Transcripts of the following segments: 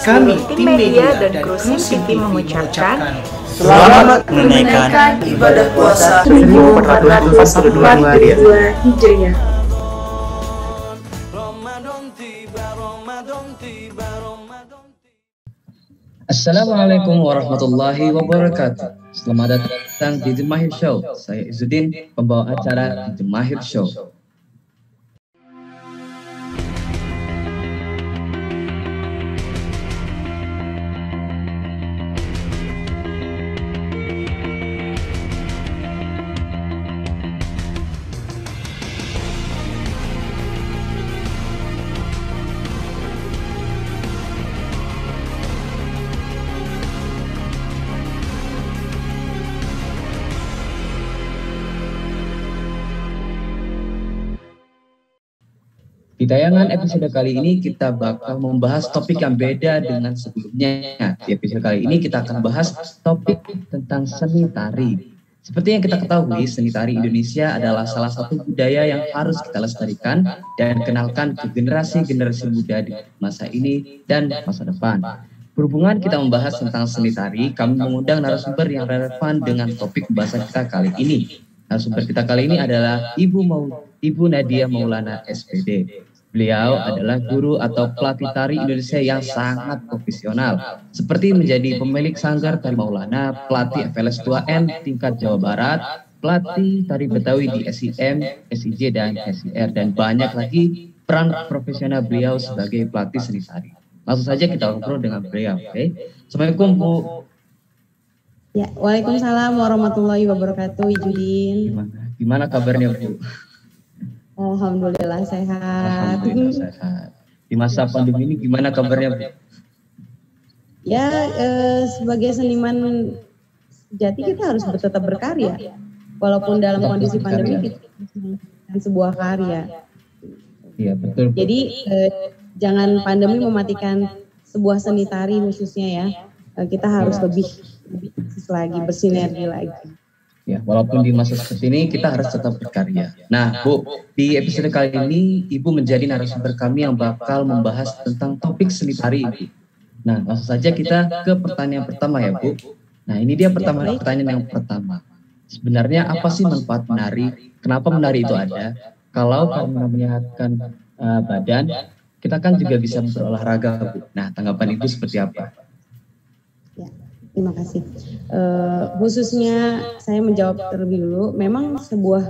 Kami, tim media dan kru SIM TV mengucapkan selamat menunaikan ibadah puasa 1442 Hijriah. Assalamualaikum warahmatullahi wabarakatuh. Selamat datang di The Mahir Show. Saya Izzuddin, pembawa acara The Mahir Show. Di tayangan episode kali ini kita bakal membahas topik yang beda dengan sebelumnya. Di episode kali ini kita akan bahas topik tentang seni tari. Seperti yang kita ketahui, seni tari Indonesia adalah salah satu budaya yang harus kita lestarikan dan kenalkan ke generasi-generasi muda di masa ini dan masa depan. Berhubungan kita membahas tentang seni tari, kami mengundang narasumber yang relevan dengan topik pembahasan kita kali ini. Narasumber kita kali ini adalah Ibu Nadia Maulana SPD. Beliau adalah guru atau pelatih tari Indonesia yang sangat profesional, seperti menjadi pemilik sanggar tari Maulana, pelatih FLS 2N tingkat Jawa Barat, pelatih tari Betawi di SIM, SIJ, dan SIR, dan banyak lagi peran profesional beliau sebagai pelatih seni tari. Langsung saja kita ngobrol dengan beliau. Okay? Assalamualaikum Bu. Ya, waalaikumsalam warahmatullahi wabarakatuh, Izzuddin. Gimana kabarnya Bu? Alhamdulillah sehat. Alhamdulillah sehat. Di masa pandemi ini gimana kabarnya Bu? Ya, sebagai seniman sejati kita harus tetap berkarya. Walaupun dalam kondisi pandemi kita harus sebuah karya. Iya betul. Jadi jangan pandemi mematikan sebuah seni tari khususnya ya. Kita harus lebih lagi, bersinergi lagi. Ya, walaupun di masa seperti ini kita harus tetap berkarya. Nah, Bu, di episode kali ini Ibu menjadi narasumber kami yang bakal membahas tentang topik seni tari Ibu. Nah, langsung saja kita ke pertanyaan pertama ya Bu. Nah, ini dia pertanyaan yang pertama. Sebenarnya apa sih manfaat menari? Kenapa menari itu ada? Kalau karena menyehatkan badan, kita kan juga bisa berolahraga Bu. Nah, tanggapan Ibu seperti apa? Ya, terima kasih. Khususnya saya menjawab terlebih dulu, memang sebuah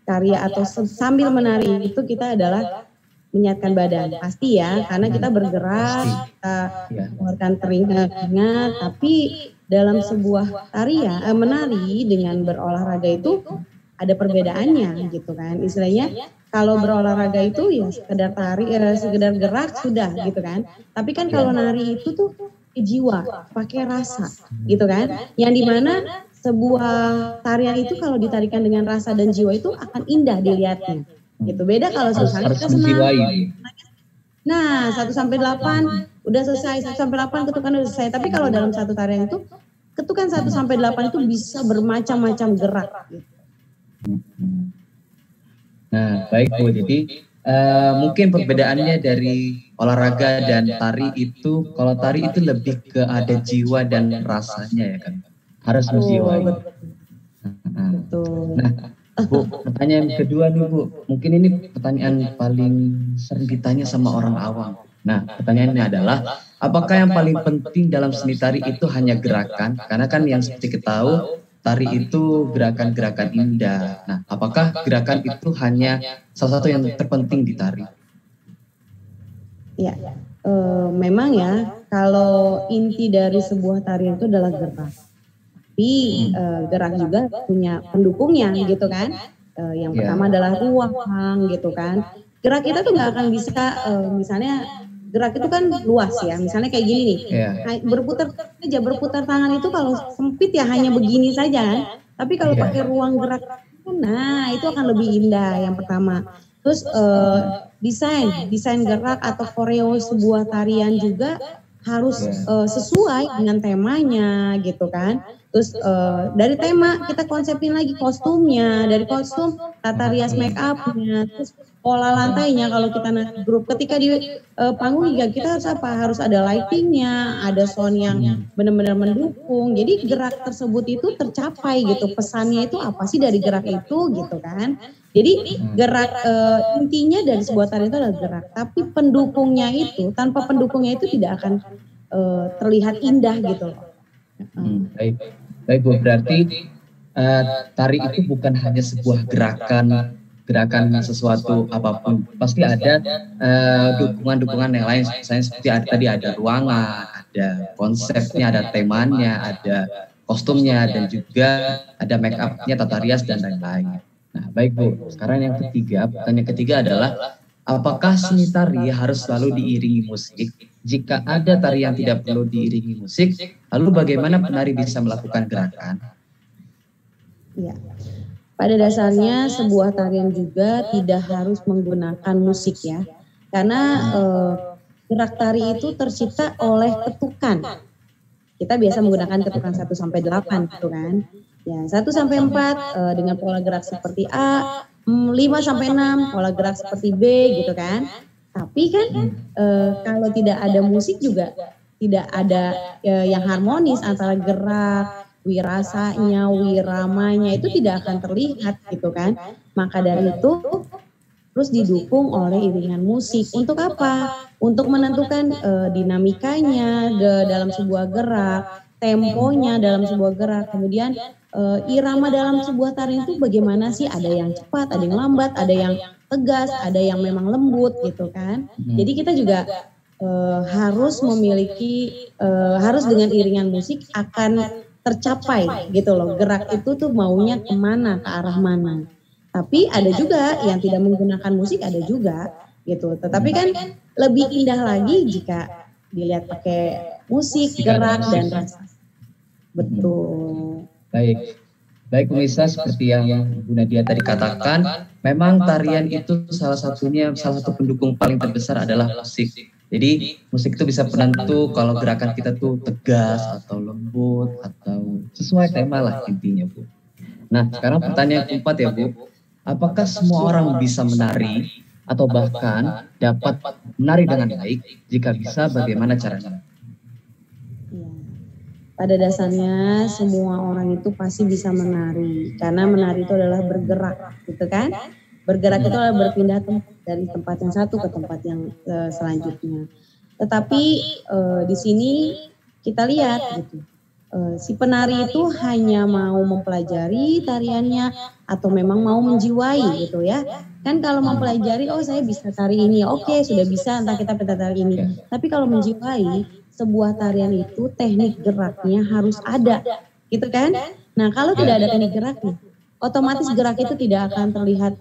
karya atau sambil menari itu kita adalah menyehatkan badan, pasti ya, karena kita bergerak, kita mengeluarkan keringat, tapi dalam sebuah menari dengan berolahraga itu ada perbedaannya gitu kan, istilahnya kalau berolahraga itu ya sekedar tari, sekedar gerak sudah gitu kan, tapi kan kalau nari itu tuh jiwa, pakai rasa gitu kan, yang dimana sebuah tarian itu kalau ditarikan dengan rasa dan jiwa itu akan indah dilihatnya gitu. Beda kalau misalnya kita senang, nah 1-8 udah selesai, 1-8 ketukan udah selesai, tapi kalau dalam satu tarian itu ketukan 1-8 itu bisa bermacam-macam gerak gitu. Nah baik Bu, jadi mungkin perbedaannya dari olahraga dan tari itu, kalau tari itu lebih ke ada jiwa dan rasanya ya kan, harus menjiwai. Betul. Nah Bu, pertanyaan kedua nih Bu, mungkin ini pertanyaan paling sering ditanya sama orang awam. Nah pertanyaannya adalah, apakah yang paling penting dalam seni tari itu hanya gerakan? Karena kan yang seperti kita tahu, tari itu gerakan-gerakan indah. Nah, apakah gerakan itu hanya salah satu yang terpenting di tari? Ya, memang ya, kalau inti dari sebuah tarian itu adalah gerak. Tapi gerak juga punya pendukungnya gitu kan. Yang pertama adalah ruang gitu kan. Gerak kita tuh nggak akan bisa, misalnya gerak itu kan luas ya, misalnya kayak gini nih, berputar tangan itu kalau sempit ya hanya begini saja kan, tapi kalau pakai ruang gerak, nah itu akan lebih indah yang pertama. Terus desain gerak atau koreo sebuah tarian juga harus sesuai dengan temanya gitu kan. Terus dari tema kita konsepin lagi kostumnya, dari kostum tata rias make upnya, terus pola lantainya kalau kita nanti grup ketika di panggung juga kita harus apa? Harus ada lightingnya, ada sound yang benar-benar mendukung. Jadi gerak tersebut itu tercapai gitu. Pesannya itu apa sih dari gerak itu gitu kan? Jadi gerak intinya dari sebuah tarian itu adalah gerak. Tapi pendukungnya itu tanpa pendukungnya itu tidak akan terlihat indah gitu loh. Baik Bu, berarti tari itu bukan hanya sebuah gerakan sesuatu apapun, pasti ada dukungan-dukungan yang lain, misalnya seperti tadi ada ruangan, ada konsepnya, ada temanya, ada kostumnya, dan juga ada make up-nya, tata rias, dan lain-lain. Nah baik Bu, sekarang yang ketiga, pertanyaan ketiga adalah apakah seni tari harus selalu diiringi musik? Jika ada tari yang tidak perlu diiringi musik, lalu bagaimana penari bisa melakukan gerakan? Ya, pada dasarnya sebuah tarian juga tidak harus menggunakan musik ya, karena gerak tari itu tercipta oleh ketukan. Kita biasa menggunakan ketukan 1 sampai 8 gitu kan. Ya, 1 sampai 4 dengan pola gerak seperti A, 5 sampai 6 pola gerak seperti B gitu kan. Tapi kan kalau tidak ada musik juga tidak ada yang harmonis antara gerak, wirasanya, wiramanya itu tidak akan terlihat gitu kan. Maka dari itu terus didukung oleh iringan musik. Untuk apa? Untuk menentukan dinamikanya dalam sebuah gerak, temponya dalam sebuah gerak, kemudian irama dalam sebuah tarian itu bagaimana sih? Ada yang cepat, ada yang lambat, ada yang tegas, ada yang memang lembut gitu kan. Jadi kita juga harus memiliki, harus dengan iringan musik akan tercapai gitu loh. Gerak itu tuh maunya kemana, ke arah mana. Tapi ada juga yang tidak menggunakan musik, ada juga gitu. Tetapi kan lebih indah lagi jika dilihat pakai musik, gerak, dan rasa. Betul. Baik pemirsa, seperti yang Bu Nadia tadi katakan, memang tarian itu salah satu pendukung paling terbesar adalah musik. Jadi musik itu bisa penentu kalau gerakan kita tuh tegas atau lembut atau sesuai tema lah intinya Bu. Nah sekarang pertanyaan keempat ya Bu, apakah semua orang bisa menari atau bahkan dapat menari dengan baik? Jika bisa, bagaimana caranya? Pada dasarnya semua orang itu pasti bisa menari, karena menari itu adalah bergerak, gitu kan? Bergerak itu adalah berpindah dari tempat yang satu ke tempat yang selanjutnya. Tetapi di sini kita lihat, gitu, si penari itu hanya mau mempelajari tariannya atau memang mau menjiwai, gitu ya? Kan kalau mempelajari, oh saya bisa tari ini, oke sudah bisa, entah kita bisa tari ini. Tapi kalau menjiwai, sebuah tarian itu teknik geraknya harus ada, gitu kan? Nah kalau tidak ada teknik geraknya, otomatis gerak itu tidak akan terlihat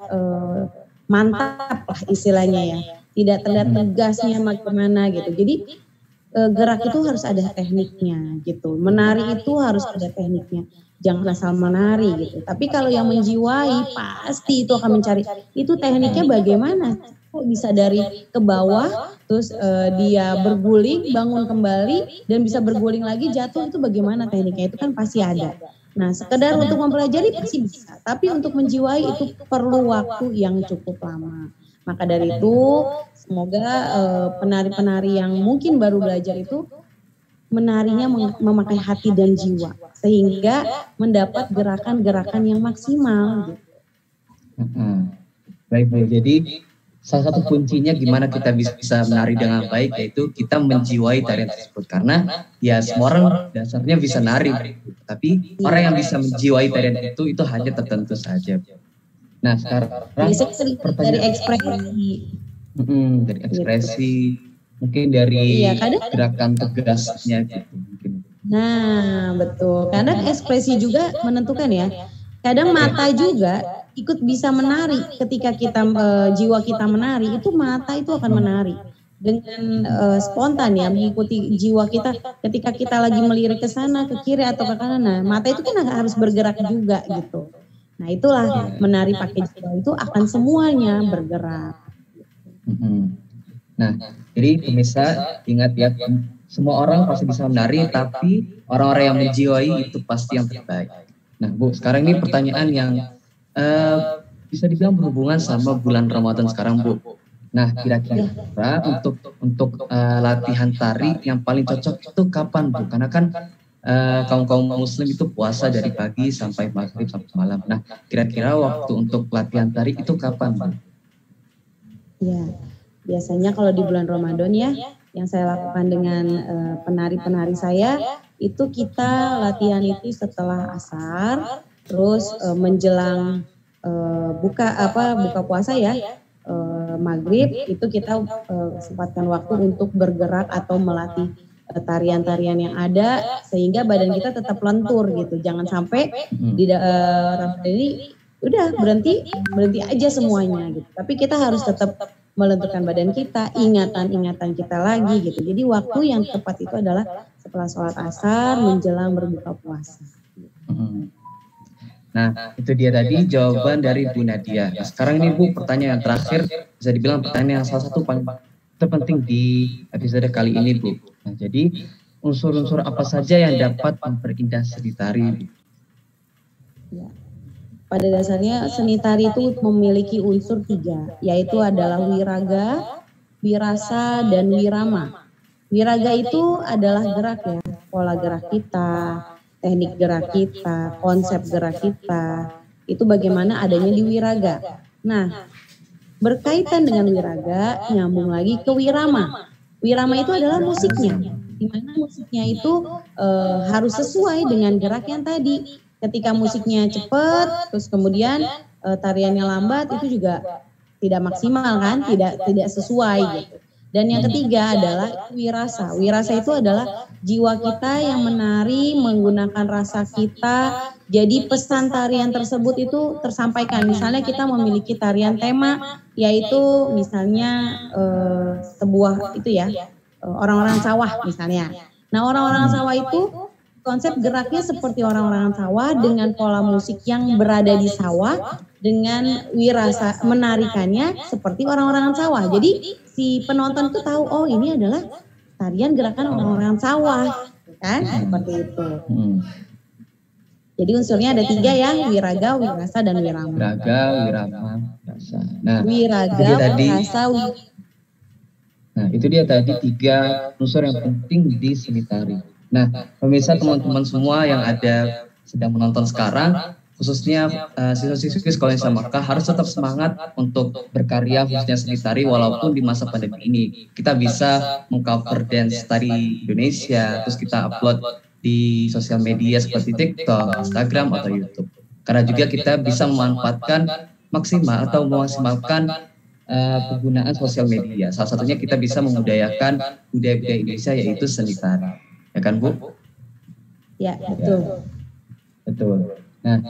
mantap lah istilahnya ya, tidak terlihat tegasnya bagaimana gitu. Jadi gerak itu harus ada tekniknya gitu. Menari itu harus ada tekniknya, jangan asal menari gitu. Tapi kalau yang menjiwai pasti itu akan mencari itu tekniknya bagaimana. Kok bisa dari ke bawah, terus dia berguling, bangun kembali, dan bisa berguling lagi, jatuh, itu bagaimana tekniknya, itu kan pasti ada. Nah sekedar untuk mempelajari pasti bisa, tapi untuk menjiwai itu perlu waktu yang cukup lama. Maka dari itu semoga penari-penari yang mungkin baru belajar itu menarinya memakai hati dan jiwa, sehingga mendapat gerakan-gerakan yang maksimal. Gitu. Baik Bu, jadi salah satu kuncinya gimana kita bisa menari dengan baik yaitu kita menjiwai tarian tersebut, karena ya semua orang dasarnya bisa nari, tapi orang yang bisa menjiwai tarian itu hanya tertentu saja. Nah sekarang pertanyaan dari ekspresi, dari ekspresi, mungkin dari gerakan tegasnya gitu mungkin. Nah betul, karena ekspresi juga menentukan ya. Kadang mata juga ikut bisa menari ketika kita jiwa kita menari, itu mata itu akan menari dengan spontan ya, mengikuti jiwa kita ketika kita lagi melirik ke sana, ke kiri atau ke kanan. Nah mata itu kan harus bergerak juga gitu. Nah itulah menari pakai jiwa itu akan semuanya bergerak. Nah jadi pemirsa ingat ya, Semua orang pasti bisa menari, tapi orang-orang yang menjiwai itu pasti yang terbaik. Nah Bu, sekarang ini pertanyaan yang bisa dibilang berhubungan sama bulan Ramadan sekarang Bu. Nah kira-kira untuk latihan tari yang paling cocok itu kapan Bu? Karena kan kaum muslim itu puasa dari pagi sampai maghrib sampai malam. Nah kira-kira waktu untuk latihan tari itu kapan Bu? Ya, biasanya kalau di bulan Ramadan ya, yang saya lakukan dengan penari-penari saya itu kita latihan itu setelah asar, terus menjelang buka puasa ya, maghrib itu kita sempatkan waktu untuk bergerak atau melatih tarian-tarian yang ada sehingga badan kita tetap lentur gitu. Jangan sampai di Ramadan ini udah berhenti aja semuanya gitu. Tapi kita harus tetap melenturkan badan kita, ingatan kita lagi gitu. Jadi waktu yang tepat itu adalah setelah sholat asar menjelang berbuka puasa. Nah itu dia tadi jawaban dari Bu Nadia. Nah, sekarang ini Bu, pertanyaan yang terakhir, bisa dibilang pertanyaan yang salah satu paling terpenting di episode kali ini Bu. Nah, jadi unsur-unsur apa saja yang dapat memperindah seni tari? Ya. Pada dasarnya seni tari itu memiliki unsur 3, yaitu adalah wiraga, wirasa, dan wirama. Wiraga itu adalah gerak ya, pola gerak kita, teknik gerak kita, konsep gerak kita, itu bagaimana adanya di wiraga. Nah, berkaitan dengan wiraga, nyambung lagi ke wirama. Wirama itu adalah musiknya, di mana musiknya itu harus sesuai dengan gerak yang tadi. Ketika musiknya cepat, terus kemudian tariannya lambat, itu juga tidak maksimal kan, tidak sesuai gitu. Dan yang ketiga adalah wirasa. Wirasa itu adalah jiwa kita yang menari menggunakan rasa kita. Jadi pesan tarian tersebut itu tersampaikan. Misalnya kita memiliki tarian tema, yaitu misalnya sebuah itu ya, orang-orang sawah misalnya. Nah orang-orang sawah itu konsep geraknya seperti orang-orang sawah dengan pola musik yang berada di sawah dengan wirasa menarikannya seperti orang-orang sawah. Jadi si penonton itu tahu oh ini adalah tarian gerakan orang-orang sawah, kan? Seperti itu. Jadi unsurnya ada 3 ya, wiraga, wirasa, dan wirama. Wiraga, wirama, wirasa. Nah, wiraga, wirasa, Nah itu dia tadi 3 unsur yang penting di seni tari. Nah, pemirsa teman-teman semua yang ada sedang menonton sekarang, khususnya siswa-siswi sekolah Islam Makkah harus tetap semangat untuk berkarya khususnya seni tari walaupun di masa pandemi ini. Kita bisa mengcover dance tari Indonesia, terus kita upload di sosial media seperti TikTok, Instagram, atau YouTube. Karena juga kita bisa memanfaatkan maksimal atau memaksimalkan penggunaan sosial media. Salah satunya kita bisa memudayakan budaya-budaya Indonesia yaitu seni tari. Ya kan Bu? Ya betul. Betul. Nah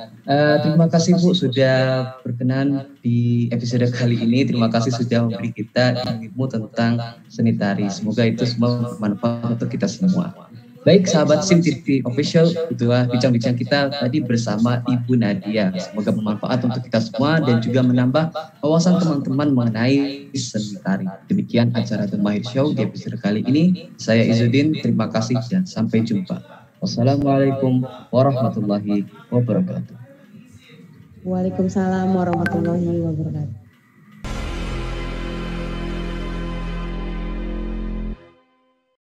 terima kasih Bu sudah berkenan di episode kali ini. Terima kasih sudah memberi kita ilmu tentang seni tari. Semoga itu semua bermanfaat untuk kita semua. Baik sahabat SIM TV Official, itulah bincang-bincang kita tadi bersama Ibu Nadia. Semoga bermanfaat untuk kita semua dan juga menambah wawasan teman-teman mengenai seni tari. Demikian acara The Mahir Show di episode kali ini. Saya Izzuddin, terima kasih dan sampai jumpa. Wassalamualaikum warahmatullahi wabarakatuh. Waalaikumsalam warahmatullahi wabarakatuh.